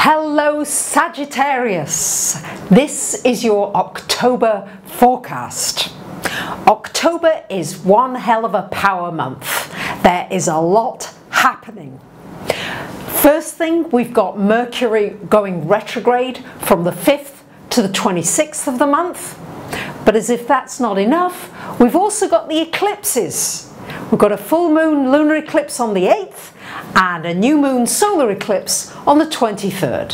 Hello Sagittarius, this is your October forecast. October is one hell of a power month. There is a lot happening. First thing, we've got Mercury going retrograde from the 5th to the 26th of the month. But as if that's not enough, we've also got the eclipses. We've got a full moon lunar eclipse on the 8th and a new moon solar eclipse on the 23rd.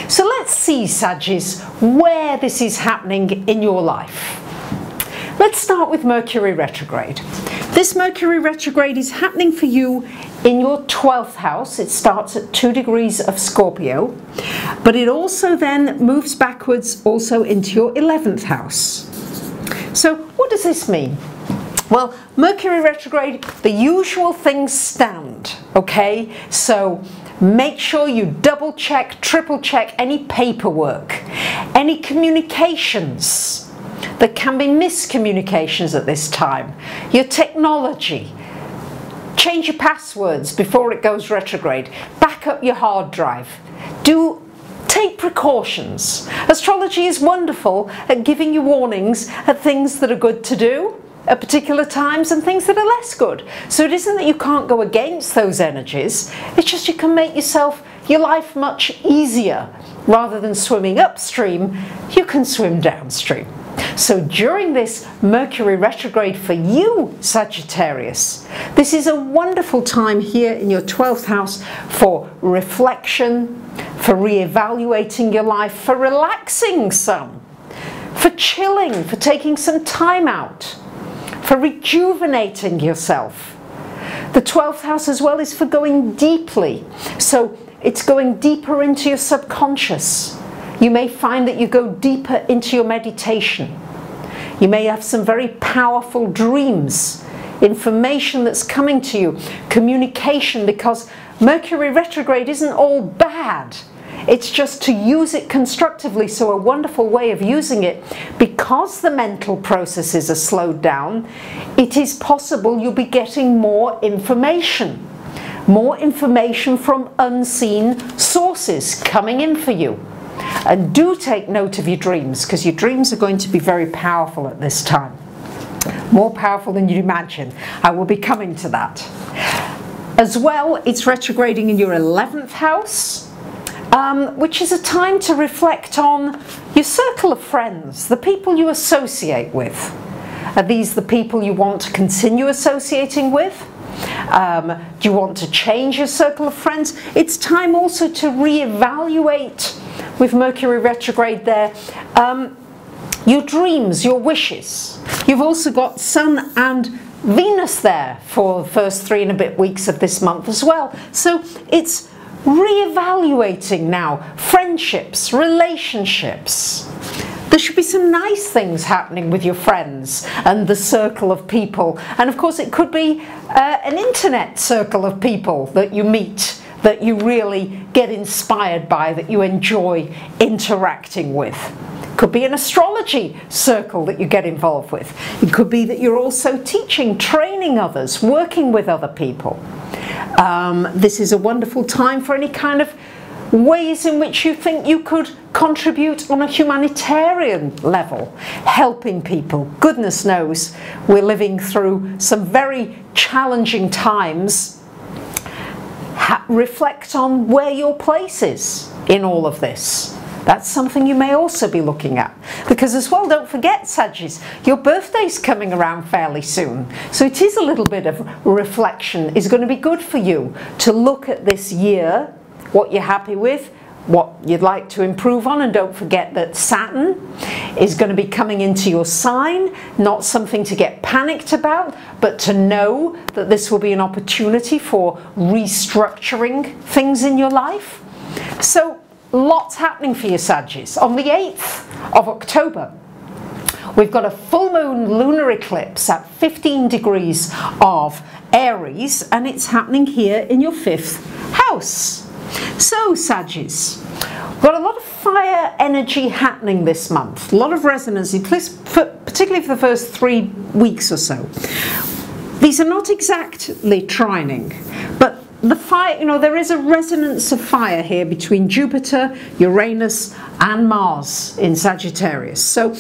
So let's see, Saggies, where this is happening in your life. Let's start with Mercury retrograde. This Mercury retrograde is happening for you in your 12th house. It starts at 2 degrees of Scorpio, but it also then moves backwards also into your 11th house. So what does this mean? Well, Mercury retrograde, the usual things stand, okay? So make sure you double check, triple check any paperwork, any communications. There can be miscommunications at this time. Your technology. Change your passwords before it goes retrograde. Back up your hard drive. Take precautions. Astrology is wonderful at giving you warnings at things that are good to do at particular times and things that are less good. So it isn't that you can't go against those energies, it's just you can make your life much easier. Rather than swimming upstream, you can swim downstream. So during this Mercury retrograde for you, Sagittarius, this is a wonderful time here in your 12th house for reflection, for re-evaluating your life, for relaxing some, for chilling, for taking some time out, for rejuvenating yourself. The 12th house as well is for going deeply. So it's going deeper into your subconscious. You may find that you go deeper into your meditation. You may have some very powerful dreams, information that's coming to you, communication, because Mercury retrograde isn't all bad. It's just to use it constructively, so a wonderful way of using it, because the mental processes are slowed down, it is possible you'll be getting more information from unseen sources coming in for you. And do take note of your dreams, because your dreams are going to be very powerful at this time. More powerful than you'd imagine. I will be coming to that. As well, it's retrograding in your 11th house, which is a time to reflect on your circle of friends, the people you associate with. Are these the people you want to continue associating with? Do you want to change your circle of friends? It's time also to reevaluate, with Mercury retrograde there, your dreams, your wishes. You've also got Sun and Venus there for the first 3 and a bit weeks of this month as well. So it's reevaluating now friendships, relationships. There should be some nice things happening with your friends and the circle of people. And of course it could be an internet circle of people that you meet, that you really get inspired by, that you enjoy interacting with. It could be an astrology circle that you get involved with. It could be that you're also teaching, training others, working with other people. This is a wonderful time for any kind of ways in which you think you could contribute on a humanitarian level, helping people. Goodness knows we're living through some very challenging times. Reflect on where your place is in all of this. That's something you may also be looking at. Because as well, don't forget, Saggies, your birthday's coming around fairly soon. So it is a little bit of reflection. It's going to be good for you to look at this year, what you're happy with, what you'd like to improve on. And don't forget that Saturn is going to be coming into your sign, not something to get panicked about, but to know that this will be an opportunity for restructuring things in your life. So lots happening for you, Saggies. On the 8th of October, we've got a full moon lunar eclipse at 15 degrees of Aries, and it's happening here in your 5th house. So, Saggies, we've got a lot of fire energy happening this month, a lot of resonance, particularly for the first 3 weeks or so. These are not exactly trining, but the fire, you know, there is a resonance of fire here between Jupiter, Uranus and Mars in Sagittarius. So,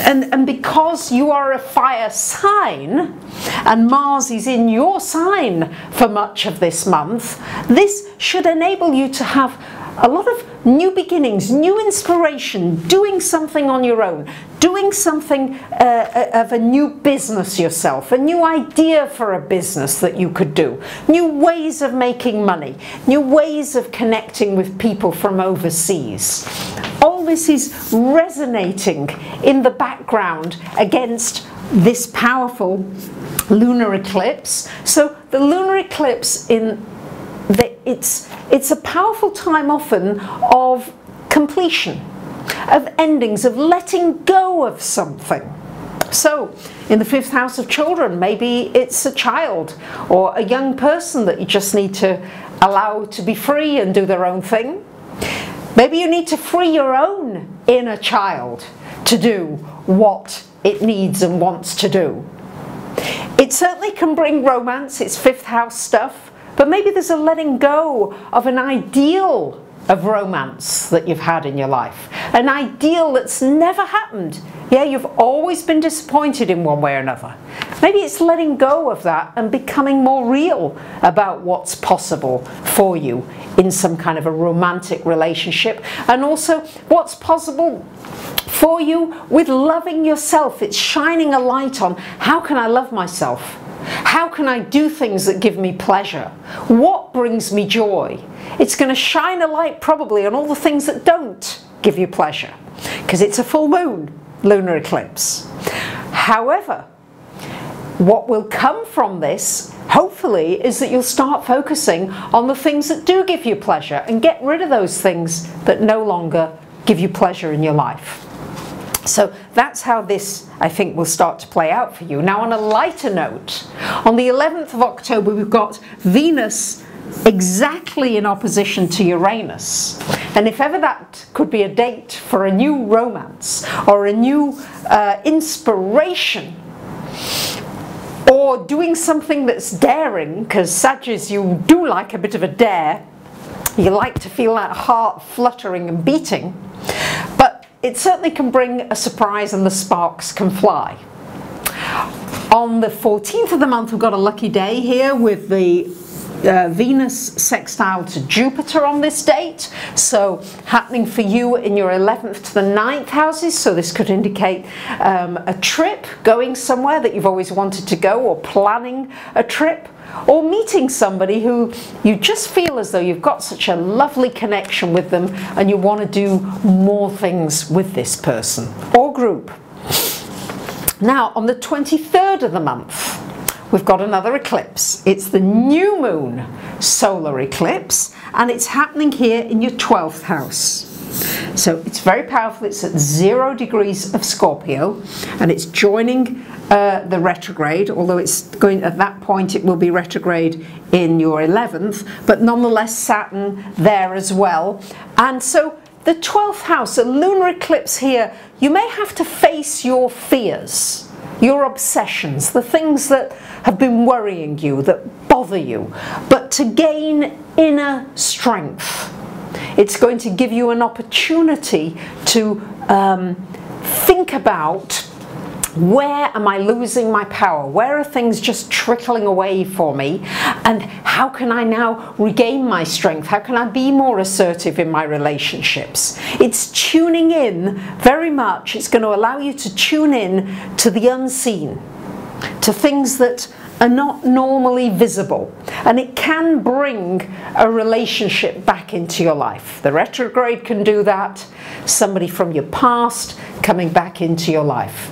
and because you are a fire sign and Mars is in your sign for much of this month, this should enable you to have a lot of new beginnings, new inspiration, doing something on your own, doing something of a new business yourself, a new idea for a business that you could do, new ways of making money, new ways of connecting with people from overseas. All this is resonating in the background against this powerful lunar eclipse. So the lunar eclipse it's a powerful time often of completion, of endings, of letting go of something. So in the 5th house of children, maybe it's a child or a young person that you just need to allow to be free and do their own thing. Maybe you need to free your own inner child to do what it needs and wants to do. It certainly can bring romance, it's 5th house stuff. But maybe there's a letting go of an ideal of romance that you've had in your life. An ideal that's never happened. Yeah, you've always been disappointed in one way or another. Maybe it's letting go of that and becoming more real about what's possible for you in some kind of a romantic relationship. And also what's possible for you with loving yourself. It's shining a light on how can I love myself? How can I do things that give me pleasure? What brings me joy? It's going to shine a light probably on all the things that don't give you pleasure, because it's a full moon lunar eclipse. However, what will come from this, hopefully, is that you'll start focusing on the things that do give you pleasure and get rid of those things that no longer give you pleasure in your life. So that's how this, I think, will start to play out for you. Now, on a lighter note, on the 11th of October, we've got Venus exactly in opposition to Uranus. And if ever that could be a date for a new romance or a new inspiration, or doing something that's daring, because Sagittarius, you do like a bit of a dare. You like to feel that heart fluttering and beating. But it certainly can bring a surprise and the sparks can fly. On the 14th of the month, we've got a lucky day here with the Venus sextile to Jupiter on this date. So happening for you in your 11th to the 9th houses. So this could indicate a trip, going somewhere that you've always wanted to go, or planning a trip, or meeting somebody who you just feel as though you've got such a lovely connection with them and you want to do more things with this person or group. Now, on the 23rd of the month, we've got another eclipse. It's the new moon solar eclipse, and it's happening here in your 12th house. So it's very powerful. It's at 0 degrees of Scorpio, and it's joining the retrograde, although it's going, at that point it will be retrograde in your 11th, but nonetheless Saturn there as well. And so the 12th house, a lunar eclipse here, you may have to face your fears, your obsessions, the things that have been worrying you, that bother you, but to gain inner strength. It's going to give you an opportunity to think about, where am I losing my power? Where are things just trickling away for me? And how can I now regain my strength? How can I be more assertive in my relationships? It's tuning in very much. It's going to allow you to tune in to the unseen, to things that are not normally visible, and it can bring a relationship back into your life. The retrograde can do that, somebody from your past coming back into your life.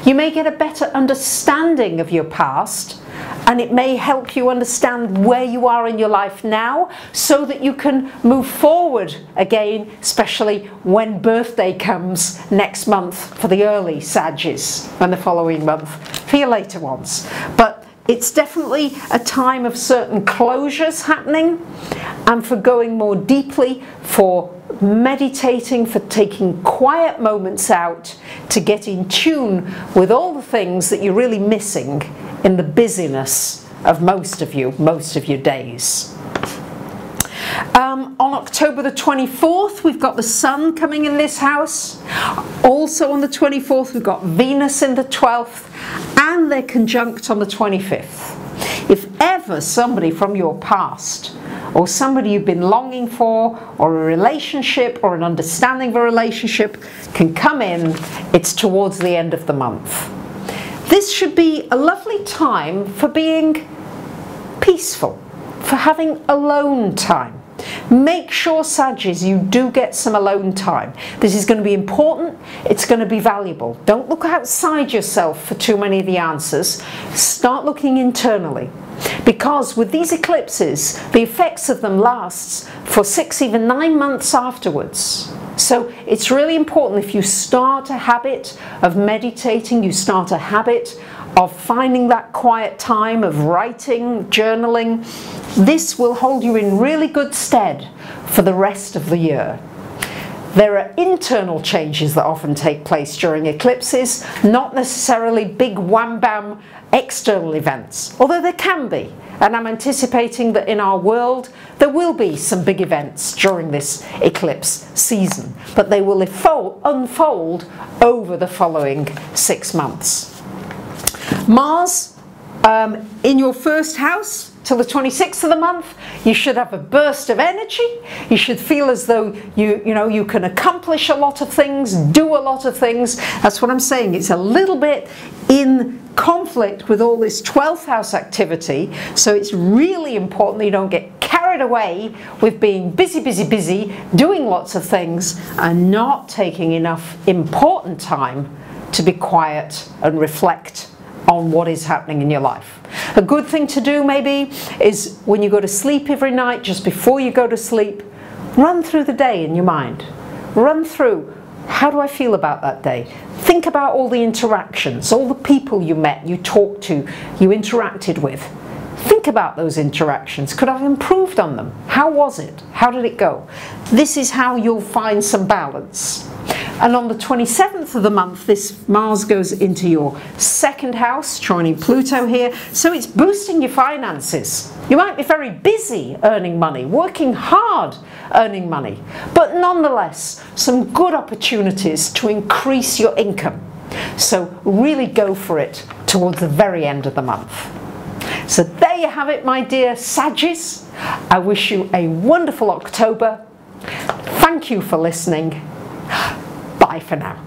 You may get a better understanding of your past, and it may help you understand where you are in your life now, so that you can move forward again, especially when birthday comes next month for the early Sagittarius, and the following month for your later ones. But it's definitely a time of certain closures happening, and for going more deeply, for meditating, for taking quiet moments out to get in tune with all the things that you're really missing in the busyness of most of your days. On October the 24th, we've got the Sun coming in this house. Also on the 24th, we've got Venus in the 12th, and they're conjunct on the 25th. If ever somebody from your past, or somebody you've been longing for, or a relationship, or an understanding of a relationship can come in, it's towards the end of the month. This should be a lovely time for being peaceful, for having alone time. Make sure, Saggies, you do get some alone time. This is going to be important, it's going to be valuable. Don't look outside yourself for too many of the answers. Start looking internally. Because with these eclipses, the effects of them lasts for 6, even 9 months afterwards. So it's really important, if you start a habit of meditating, you start a habit of finding that quiet time, of writing, journaling, this will hold you in really good stead for the rest of the year. There are internal changes that often take place during eclipses, not necessarily big wham-bam external events, although there can be. And I'm anticipating that in our world there will be some big events during this eclipse season, but they will unfold over the following 6 months. Mars in your first house till the 26th of the month, you should have a burst of energy. You should feel as though you can accomplish a lot of things, do a lot of things. That's what I'm saying. It's a little bit in conflict with all this 12th house activity, so it's really important that you don't get carried away with being busy, doing lots of things and not taking enough important time to be quiet and reflect on what is happening in your life. A good thing to do maybe is when you go to sleep every night, just before you go to sleep, run through the day in your mind. Run through, how do I feel about that day? Think about all the interactions, all the people you met, you talked to, you interacted with. Think about those interactions. Could I have improved on them? How was it? How did it go? This is how you'll find some balance. And on the 27th of the month, this Mars goes into your second house, joining Pluto here, so it's boosting your finances. You might be very busy earning money, working hard earning money, but nonetheless, some good opportunities to increase your income. So really go for it towards the very end of the month. So there you have it, my dear Saggies. I wish you a wonderful October. Thank you for listening. Bye for now.